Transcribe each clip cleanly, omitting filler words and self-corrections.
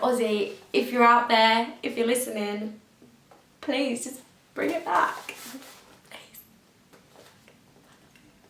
Aussie, if you're out there, if you're listening, please just bring it back.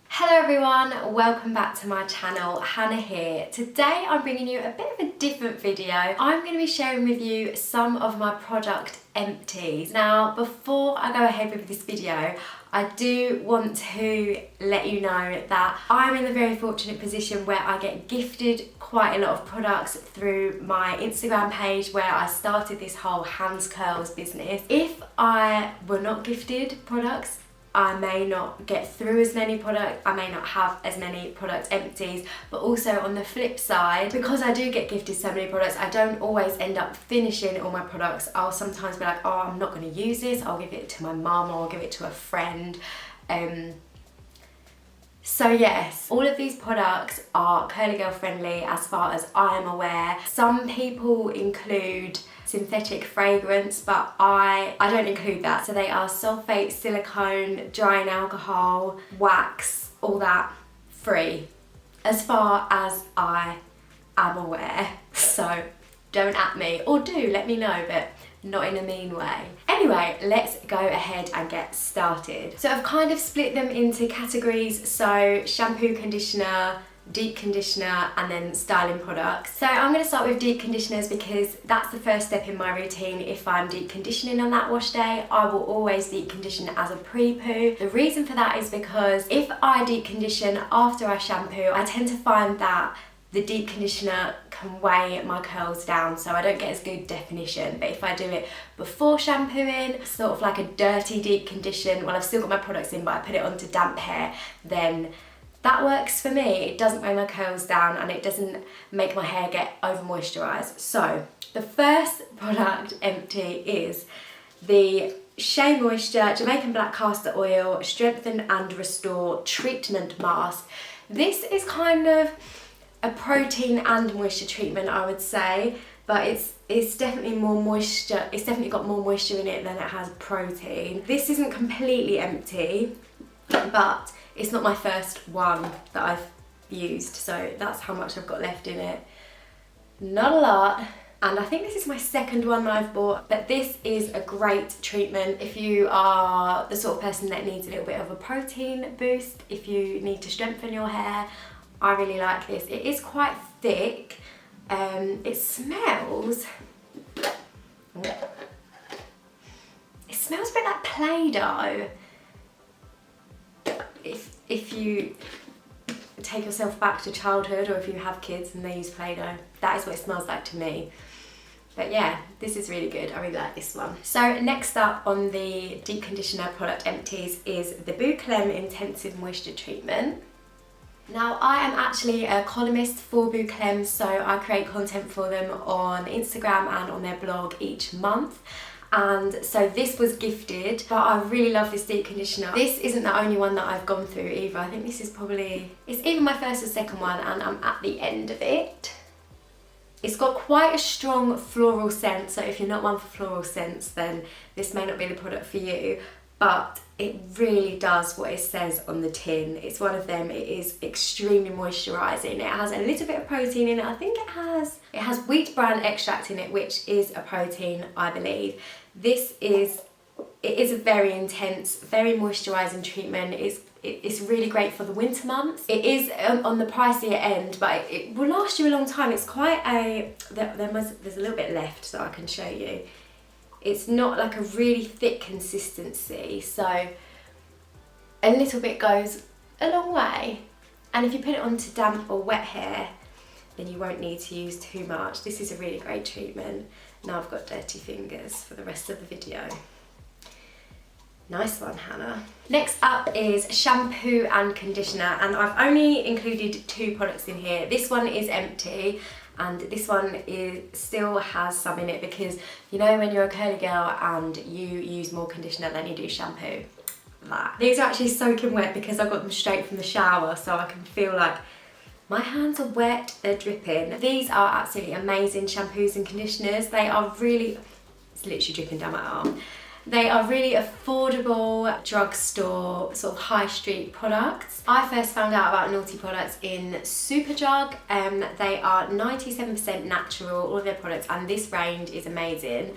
Hello everyone, welcome back to my channel, Hannah here. Today I'm bringing you a bit of a different video. I'm going to be sharing with you some of my product empties. Now, before I go ahead with this video, I do want to let you know that I'm in the very fortunate position where I get gifted quite a lot of products through my Instagram page where I started this whole hands curls business. If I were not gifted products, I may not get through as many products, I may not have as many product empties, but also on the flip side, because I do get gifted so many products, I don't always end up finishing all my products. I'll sometimes be like, oh, I'm not going to use this, I'll give it to my mum or I'll give it to a friend. So yes, all of these products are curly girl friendly as far as I am aware. Some people include synthetic fragrance, but I don't include that. So they are sulfate, silicone, drying alcohol, wax, all that free as far as I am aware. So don't at me, or do let me know, but not in a mean way. Anyway, let's go ahead and get started. So I've kind of split them into categories, so shampoo, conditioner, deep conditioner, and then styling products. So I'm going to start with deep conditioners because that's the first step in my routine. If I'm deep conditioning on that wash day, I will always deep condition as a pre-poo. The reason for that is because if I deep condition after I shampoo, I tend to find that the deep conditioner can weigh my curls down, so I don't get as good definition. But if I do it before shampooing, sort of like a dirty deep condition, well, I've still got my products in, but I put it onto damp hair, then that works for me. It doesn't weigh my curls down and it doesn't make my hair get over moisturised. So the first product empty is the Shea Moisture Jamaican Black Castor Oil Strengthen and Restore Treatment Mask. This is kind of a protein and moisture treatment, I would say, but it's definitely more moisture. It's definitely got more moisture in it than it has protein. This isn't completely empty, but it's not my first one that I've used, so that's how much I've got left in it. Not a lot. And I think this is my second one that I've bought, but this is a great treatment if you are the sort of person that needs a little bit of a protein boost, if you need to strengthen your hair. I really like this. It is quite thick. It smells a bit like Play-Doh. If you take yourself back to childhood, or if you have kids and they use Play-Doh, that is what it smells like to me. But yeah, this is really good. I really like this one. So next up on the deep conditioner product empties is the Bouclem Intensive Moisture Treatment. Now, I am actually a columnist for Bouclem, so I create content for them on Instagram and on their blog each month. And so this was gifted, but I really love this deep conditioner. This isn't the only one that I've gone through either. I think this is probably, it's either my first or second one, and I'm at the end of it. It's got quite a strong floral scent, so if you're not one for floral scents, then this may not be the product for you. But it really does what it says on the tin. It's one of them. It is extremely moisturising. It has a little bit of protein in it. I think it has wheat bran extract in it, which is a protein, I believe. It is a very intense, very moisturising treatment. It's really great for the winter months. It is on the pricier end, but it will last you a long time. It's quite there's a little bit left, so I can show you. It's not like a really thick consistency, so a little bit goes a long way. And if you put it onto damp or wet hair, then you won't need to use too much. This is a really great treatment. Now I've got dirty fingers for the rest of the video. Nice one, Hannah. Next up is shampoo and conditioner, and I've only included 2 products in here. This one is empty, and this one still has some in it because, you know, when you're a curly girl and you use more conditioner than you do shampoo, that. These are actually soaking wet because I got them straight from the shower, so I can feel like my hands are wet, they're dripping. These are absolutely amazing shampoos and conditioners. They are really, it's literally dripping down my arm. They are really affordable drugstore, sort of high street products. I first found out about Naughty products in Superdrug. They are 97% natural, all of their products, and this range is amazing.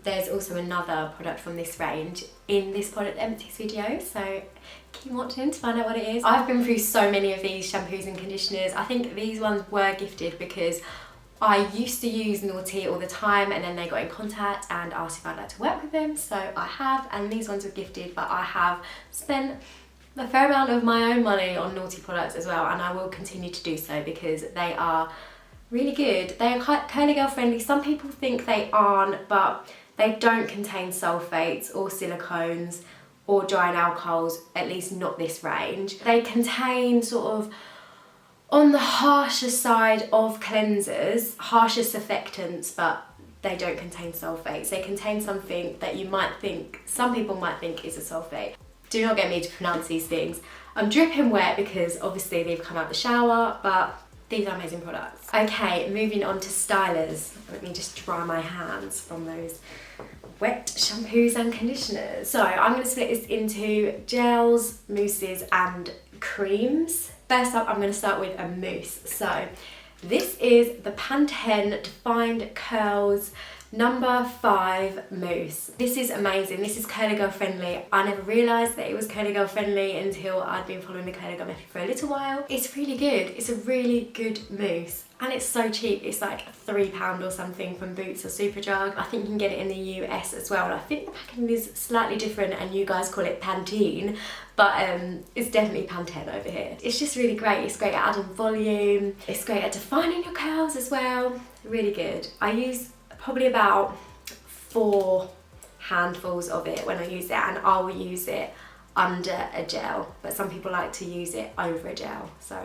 There's also another product from this range in this product Empties video, so keep watching to find out what it is. I've been through so many of these shampoos and conditioners. I think these ones were gifted because I used to use Naughty all the time, and then they got in contact and asked if I'd like to work with them, so I have, and these ones were gifted, but I have spent a fair amount of my own money on Naughty products as well, and I will continue to do so because they are really good. They are quite curly girl friendly. Some people think they aren't, but they don't contain sulfates or silicones or drying alcohols, at least not this range. They contain sort of on the harsher side of cleansers, harsher surfactants, but they don't contain sulfates. They contain something that you might think, some people might think is a sulfate. Do not get me to pronounce these things. I'm dripping wet because obviously they've come out the shower, but these are amazing products. Okay, moving on to stylers. Let me just dry my hands from those wet shampoos and conditioners. So I'm going to split this into gels, mousses and creams. First up, I'm going to start with a mousse. So this is the Pantene Defined Curls number 5 mousse. This is amazing. This is curly girl friendly. I never realised that it was curly girl friendly until I'd been following the curly girl method for a little while. It's really good. It's a really good mousse. And it's so cheap. It's like £3 or something from Boots or Superdrug. I think you can get it in the US as well. And I think the packaging is slightly different and you guys call it Pantene, but it's definitely Pantene over here. It's just really great. It's great at adding volume. It's great at defining your curls as well. Really good. I use probably about 4 handfuls of it when I use it, and I will use it under a gel, but some people like to use it over a gel. So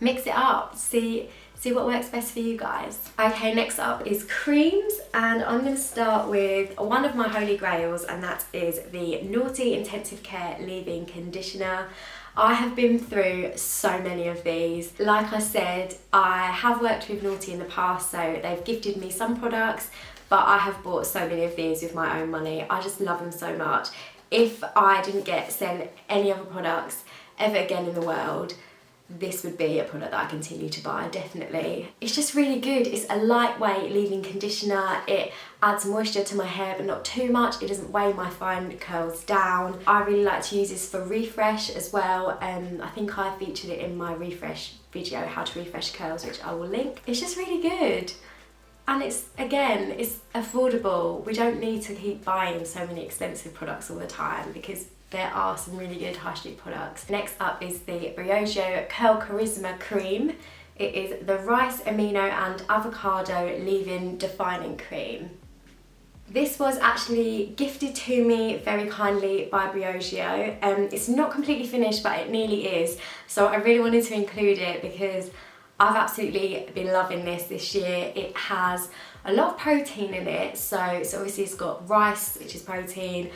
mix it up, see what works best for you guys. Okay, next up is creams, and I'm going to start with one of my holy grails, and that is the Naughty Intensive Care Leave-In Conditioner. I have been through so many of these. Like I said, I have worked with Naughty in the past, so they've gifted me some products, but I have bought so many of these with my own money. I just love them so much. If I didn't get sent any other products ever again in the world, this would be a product that I continue to buy, definitely. It's just really good. It's a lightweight leave-in conditioner. It adds moisture to my hair, but not too much. It doesn't weigh my fine curls down. I really like to use this for refresh as well. I think I featured it in my refresh video, how to refresh curls, which I will link. It's just really good. And it's affordable. We don't need to keep buying so many expensive products all the time because there are some really good high street products. Next up is the Briogeo Curl Charisma Cream. It is the rice, amino and avocado leave-in defining cream. This was actually gifted to me very kindly by Briogeo. It's not completely finished, but it nearly is. So I really wanted to include it because I've absolutely been loving this year. It has a lot of protein in it. So obviously it's got rice, which is protein,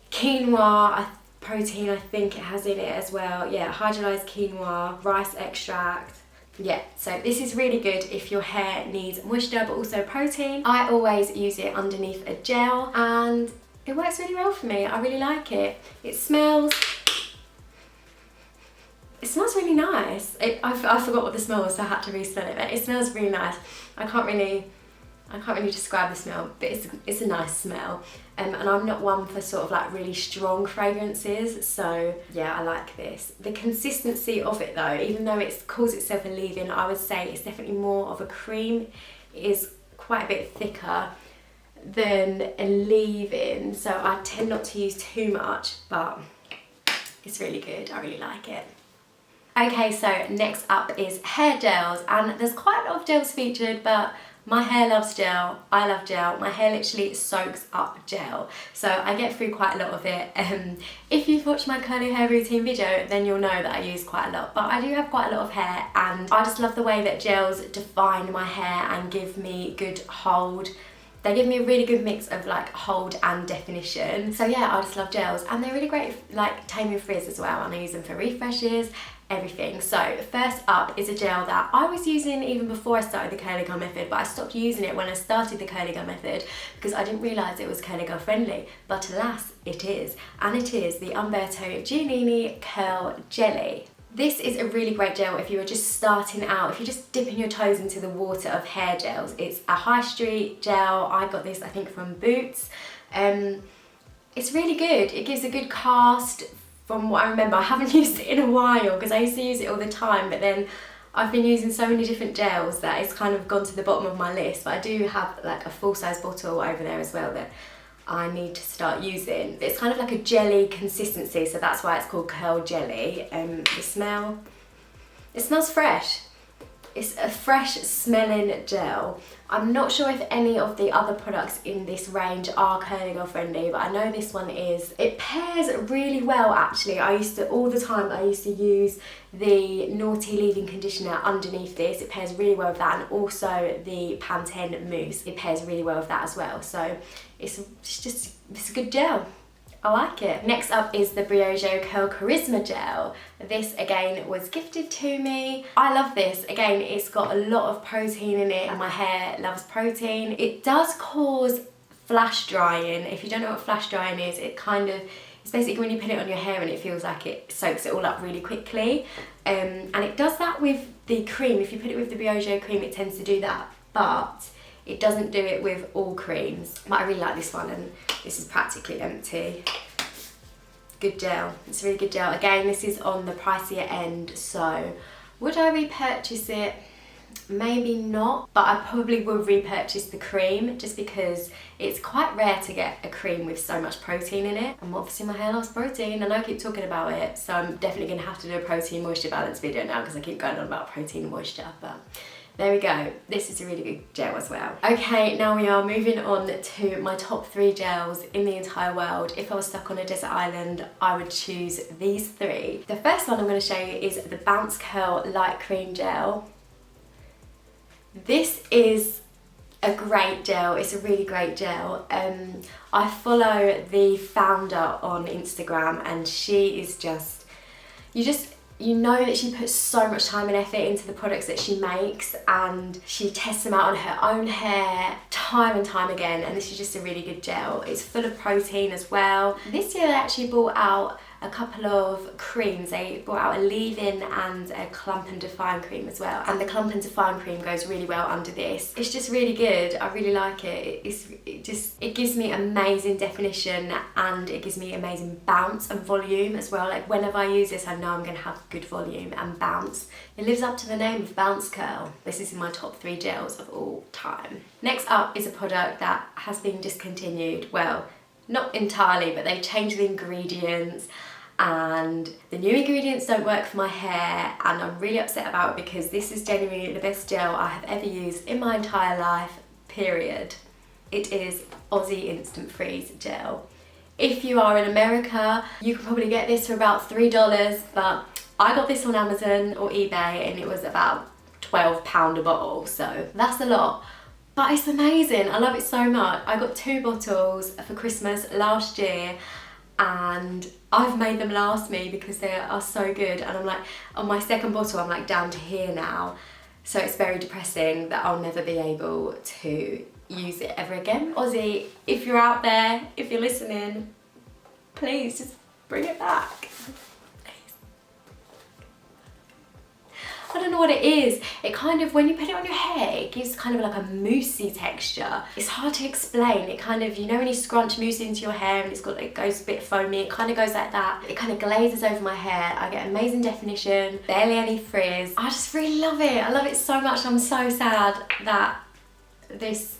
quinoa, protein I think it has in it as well. Yeah, hydrolyzed quinoa, rice extract. Yeah, so this is really good if your hair needs moisture but also protein. I always use it underneath a gel and it works really well for me. I really like it. It smells really nice. I forgot what the smell was, so I had to re-smell it, but it smells really nice. I can't really describe the smell, but it's a nice smell. And I'm not one for sort of like really strong fragrances, so yeah, I like this. The consistency of it though, even though it calls itself a leave-in, I would say it's definitely more of a cream. It is quite a bit thicker than a leave-in, so I tend not to use too much, but it's really good. I really like it. Okay, so next up is hair gels, and there's quite a lot of gels featured, but my hair loves gel, I love gel. My hair literally soaks up gel, so I get through quite a lot of it. If you've watched my curly hair routine video, then you'll know that I use quite a lot, but I do have quite a lot of hair, and I just love the way that gels define my hair and give me good hold. They give me a really good mix of like hold and definition. So yeah, I just love gels, and they're really great like taming frizz as well, and I use them for refreshes, everything. So first up is a gel that I was using even before I started the curly girl method, but I stopped using it when I started the curly girl method because I didn't realise it was curly girl friendly, but alas it is, and it is the Umberto Giannini Curl Jelly. This is a really great gel if you are just starting out, if you're just dipping your toes into the water of hair gels. It's a high street gel. I got this I think from Boots. It's really good. It gives a good cast from what I remember. I haven't used it in a while because I used to use it all the time, but then I've been using so many different gels that it's kind of gone to the bottom of my list. But I do have like a full size bottle over there as well that I need to start using. It's kind of like a jelly consistency, so that's why it's called Curl Jelly. It smells fresh. It's a fresh smelling gel. I'm not sure if any of the other products in this range are curly girl friendly, but I know this one is. It pairs really well actually. I used to use the Naughty Leave-In Conditioner underneath this. It pairs really well with that, and also the Pantene Mousse. It pairs really well with that as well. So it's a good gel. I like it. Next up is the Briogeo Curl Charisma Gel. This again was gifted to me. I love this. Again, it's got a lot of protein in it and my hair loves protein. It does cause flash drying. If you don't know what flash drying is, it's basically when you put it on your hair and it feels like it soaks it all up really quickly. And it does that with the cream. If you put it with the Briogeo cream, it tends to do that, but it doesn't do it with all creams. But I really like this one, and this is practically empty. Good gel. It's a really good gel. Again, this is on the pricier end, so would I repurchase it? Maybe not, but I probably will repurchase the cream just because it's quite rare to get a cream with so much protein in it. And obviously my hair loves protein and I keep talking about it, so I'm definitely going to have to do a protein moisture balance video now because I keep going on about protein and moisture. But there we go. This is a really good gel as well. Okay, now we are moving on to my top 3 gels in the entire world. If I was stuck on a desert island, I would choose these 3. The first one I'm going to show you is the Bounce Curl Light Cream Gel. This is a great gel. It's a really great gel. I follow the founder on Instagram and she is just, you know that she puts so much time and effort into the products that she makes, and she tests them out on her own hair time and time again, and this is just a really good gel. It's full of protein as well. This year they actually brought out a couple of creams. They brought out a leave-in and a clump and define cream as well, and the clump and define cream goes really well under this. It's just really good. I really like it. It gives me amazing definition and it gives me amazing bounce and volume as well. Like whenever I use this, I know I'm gonna have good volume and bounce. It lives up to the name of Bounce Curl. This is in my top 3 gels of all time. Next up is a product that has been discontinued. Well, not entirely, but they changed the ingredients and the new ingredients don't work for my hair, and I'm really upset about it because this is genuinely the best gel I have ever used in my entire life, period. It is Aussie Instant Freeze Gel. If you are in America, you can probably get this for about $3, but I got this on Amazon or eBay and it was about £12 a bottle, so that's a lot. But it's amazing. I love it so much. I got 2 bottles for Christmas last year and I've made them last me because they are so good, and I'm like, on my 2nd bottle I'm like down to here now, so it's very depressing that I'll never be able to use it ever again. Aussie, if you're out there, if you're listening, please just bring it back. I don't know what it is. It kind of, when you put it on your hair, it gives kind of like a moussey texture. It's hard to explain. It kind of, you know when you scrunch mousse into your hair and it goes a bit foamy, it kind of goes like that. It kind of glazes over my hair. I get amazing definition, barely any frizz. I just really love it. I love it so much. I'm so sad that this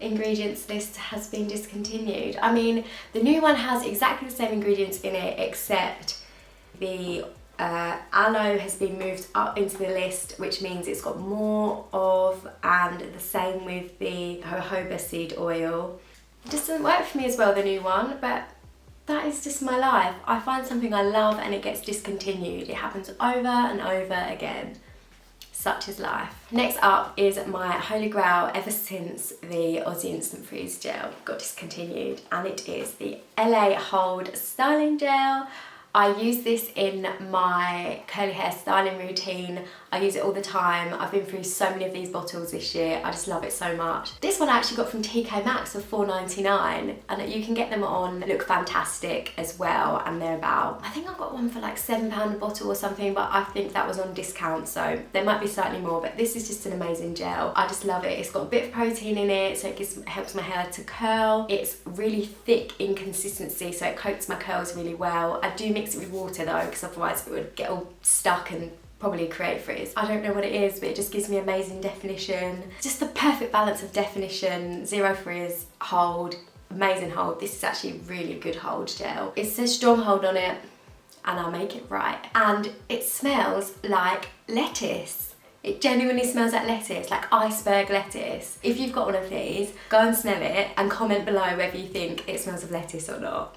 ingredients list has been discontinued. I mean, the new one has exactly the same ingredients in it, except the aloe has been moved up into the list, which means it's got more of, and the same with the jojoba seed oil. It just doesn't work for me as well, the new one, but that is just my life. I find something I love and it gets discontinued. It happens over and over again. such is life. Next up is my holy grail ever since the Aussie Instant Freeze gel got discontinued, and it is the LA Hold Styling Gel. I use this in my curly hair styling routine. I use it all the time. I've been through so many of these bottles this year. I just love it so much. This one I actually got from TK Maxx for $4.99, and you can get them on Look Fantastic as well, and they're about, I think I got one for like £7 a bottle or something, but I think that was on discount, so there might be slightly more, but this is just an amazing gel. I just love it. It's got a bit of protein in it, so it helps my hair to curl. It's really thick in consistency, so it coats my curls really well. I do mix it with water though, because otherwise it would get all stuck and probably create frizz. I don't know what it is, but it just gives me amazing definition. Just the perfect balance of definition, zero frizz, hold, amazing hold. This is actually really good hold gel. It says strong hold on it, and I'll make it right. And it smells like lettuce. It genuinely smells like lettuce, like iceberg lettuce. If you've got one of these, go and smell it and comment below whether you think it smells of lettuce or not.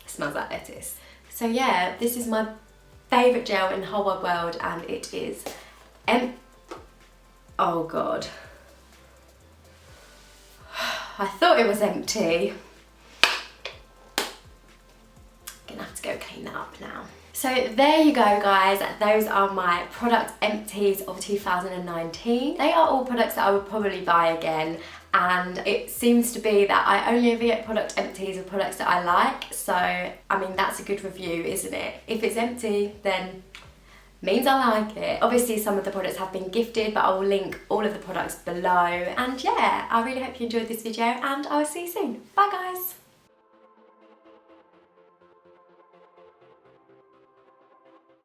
It smells like lettuce. So yeah, this is my favourite gel in the whole wide world, and it is oh god. I thought it was empty. Gonna have to go clean that up now. So there you go guys, those are my product empties of 2019. They are all products that I would probably buy again, and it seems to be that I only ever get product empties of products that I like, so I mean that's a good review, isn't it? If it's empty, then means I like it. Obviously some of the products have been gifted, but I will link all of the products below. And yeah, I really hope you enjoyed this video, and I will see you soon. Bye guys.